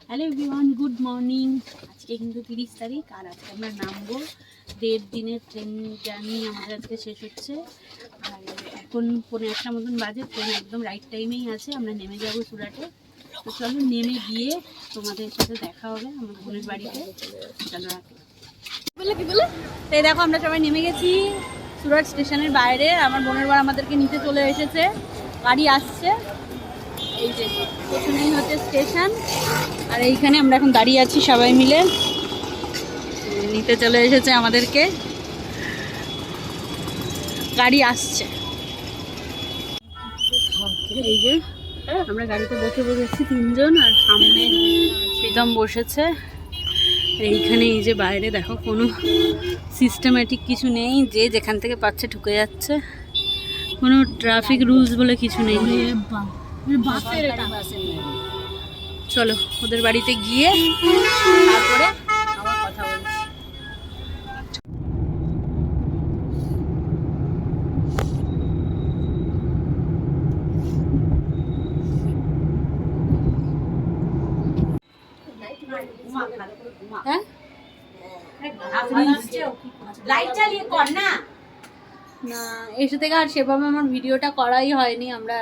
Hello everyone, good morning. আজকে কিন্তু 30 তারিখ আর আজকে আমরা নামবো। 1.5 দিনের ট্রেন জার্নি আমাদের আজকে শেষ হচ্ছে। আর এখন 1:45 মতন বাজে, ট্রেন একদম রাইট টাইমেই আছে। আমরা নেমে যাবো সুরাটে। তো চলো নেমে গিয়ে তোমাদের সাথে দেখা হবে আমার বোনের বাড়িতে। চলো রাখি কি বলে। এই দেখো আমরা সবাই নেমে গেছি সুরাট স্টেশনের বাইরে। আমার বোনের বাড়ি আমাদেরকে নিতে চলে এসেছে, গাড়ি আসছে। এই যে পেছনেই হচ্ছে স্টেশন, আর এইখানে আমরা এখন দাঁড়িয়ে আছি সবাই মিলে। নিতে চলে এসেছে আমাদেরকে, গাড়ি আসছে। এই যে আমরা গাড়িতে বসে বসেছি 3 জন, আর সামনে প্রীতম বসেছে। এইখানে এই যে বাইরে দেখো কোনো সিস্টেম্যাটিক কিছু নেই, যে যেখান থেকে পাচ্ছে ঢুকে যাচ্ছে। কোনো ট্রাফিক রুলস বলে কিছু নেই। চলো ওদের বাড়িতে গিয়ে তারপরে আবার কথা বলছি। না এসে থেকে আর সেভাবে আমার ভিডিওটা করাই হয়নি। আমরা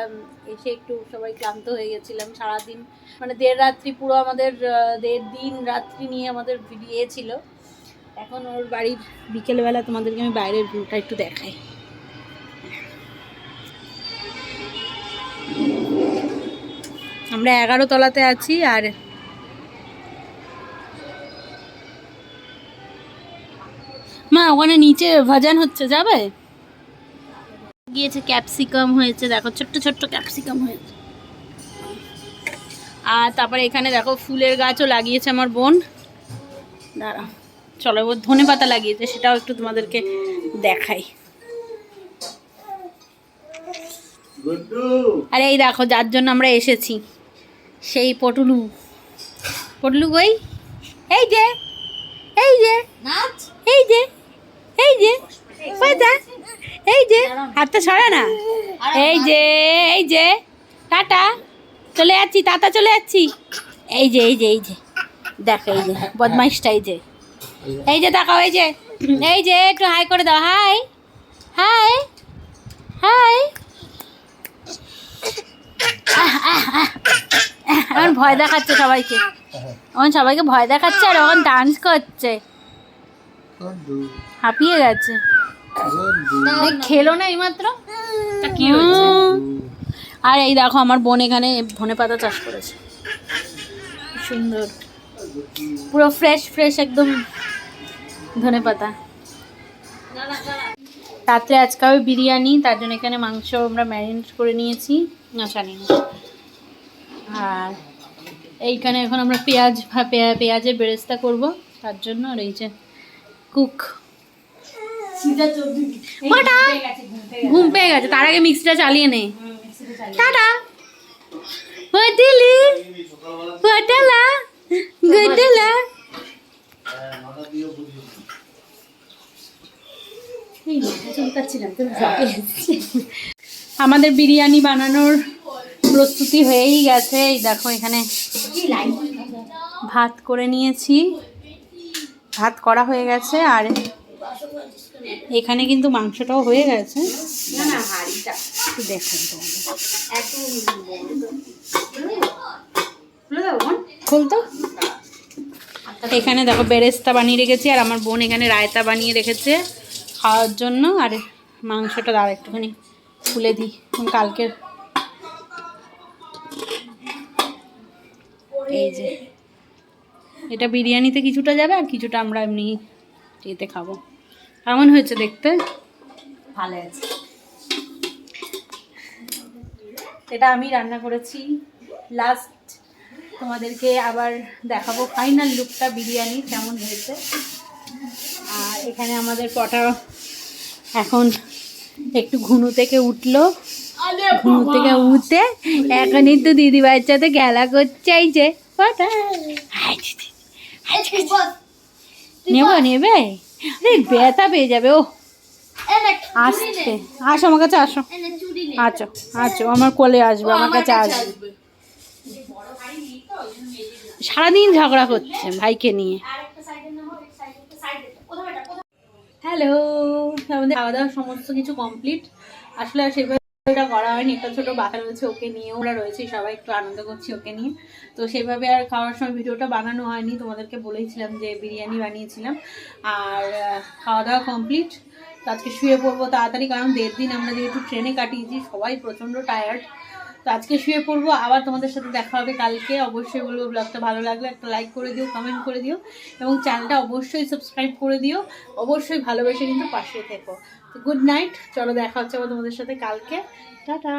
এসে একটু সবাই ক্লান্ত হয়ে গেছিলাম সারাদিন, মানে 1.5 রাত্রি পুরো আমাদের 1.5 দিন রাত্রি নিয়ে আমাদের ভিডিও ছিল। এখন ওর বাড়ির বিকেলবেলা তোমাদেরকে আমি বাইরের ভিউটা একটু দেখাই। আমরা 11 তলাতে আছি, আর মা ওখানে নিচে ভাজান হচ্ছে, যাবে? গিয়েছে, ক্যাপসিকাম হয়েছে দেখো, ছোট্ট ছোট্ট ক্যাপসিকাম হয়েছে। আর তারপরে এখানে দেখো ফুলের গাছও লাগিয়েছে আমার বোন। দাঁড়া চলো, ও ধনে পাতা লাগিয়েছে, সেটাও একটু তোমাদেরকে দেখাই। আরে এই দেখো যার জন্য আমরা এসেছি, সেই পটুলু। পটুলু কই? এই যে এই যে এই যে এই যে এই যে হাতটা ছড়া না। এই যে এই যে টাটা, চলে যাচ্ছি, টাটা চলে যাচ্ছি। এই যে এই যে এই যে দেখো, এই যে বদমাইশটা, এই যে দেখাও, এই যে এই যে একটু হাই করে দাও। High high high. এখন ভয় দেখাচ্ছে সবাইকে, এখন সবাইকে ভয় দেখাচ্ছে, আর এখন ডান্স করছে, হাঁপিয়ে গেছে। খেলো না এইমাত্র, কি হয়েছে? আর এই দেখো আমার বোন এখানে ধনে পাতা চাষ করেছে, সুন্দর পুরো ফ্রেশ ফ্রেশ একদম ধনে পাতা। রাত্রে আজকে হবে বিরিয়ানি, তার জন্য এখানে মাংস আমরা ম্যারিনেট করে নিয়েছি, জানি না। আর এইখানে এখন আমরা পেঁয়াজের বেরেস্তা করব, তার জন্য। আর এই যে কুক ঘুম পেয়ে গেছে, তার আগে মিক্সিটা চালিয়ে নে। টাটা দিলি হোটেলা গোটেলা। আমাদের বিরিয়ানি বানানোর প্রস্তুতি হয়েই গেছে। এই দেখো এখানে ভাত করে নিয়েছি, ভাত করা হয়ে গেছে, আর এখানে কিন্তু মাংসটাও হয়ে গেছে। দেখো খুলতো। এখানে দেখো বেরেস্তা বানিয়ে রেখেছি, আর আমার বোন এখানে রায়তা বানিয়ে রেখেছে খাওয়ার জন্য। আর মাংসটা দাঁড়া একটুখানি খুলে দিই, কালকের। এই যে এটা বিরিয়ানিতে কিছুটা যাবে, আর কিছুটা আমরা এমনি এতে খাবো। কেমন হয়েছে দেখতে? ভালো আছে। এটা আমি রান্না করেছি। লাস্ট তোমাদেরকে আবার দেখাবো ফাইনাল লুকটা বিরিয়ানি কেমন হয়েছে। আর এখানে আমাদের পটা এখন একটু ঘুনু থেকে উঠলো, ঘুনু থেকে উঠে এখন একটু দিদিভাইয়ের সাথে খেলা করছে। এই যে পটা নেবে, ব্যথা পেয়ে যাবে ও। আসতে আসো আমার কাছে, আসো আছো আছো আমার কোলে আসবে, আমার কাছে আসবে। সারাদিন ঝগড়া করছে ভাইকে নিয়ে। হ্যালো, আমাদের খাওয়া দাওয়া সমস্ত কিছু কমপ্লিট। আসলে আর সেভাবে এটা করা হয়নি, একটা ছোটো বাচ্চা রয়েছে, ওকে নিয়ে ওরা রয়েছে, সবাই একটু আনন্দ করছি ওকে নিয়ে। তো সেভাবে আর খাওয়ার সময় ভিডিওটা বানানো হয়নি, তোমাদেরকে বলেইছিলাম যে বিরিয়ানি বানিয়েছিলাম। আর খাওয়া দাওয়া কমপ্লিট। তো আজকে শুয়ে পড়বো তাড়াতাড়ি, কারণ 1.5 দিন আমরা যেহেতু ট্রেনে কাটিয়েছি, সবাই প্রচণ্ড টায়ার্ড। তো আজকে শুয়ে পড়বো, আবার তোমাদের সাথে দেখা হবে কালকে। অবশ্যই বলবো ব্লগটা ভালো লাগলে একটা লাইক করে দিও, কমেন্ট করে দিও, এবং চ্যানেলটা অবশ্যই সাবস্ক্রাইব করে দিও। অবশ্যই ভালোবেসে কিন্তু পাশে থেকো। তো গুড নাইট, চলো দেখা হচ্ছে আবার তোমাদের সাথে কালকে। টাটা।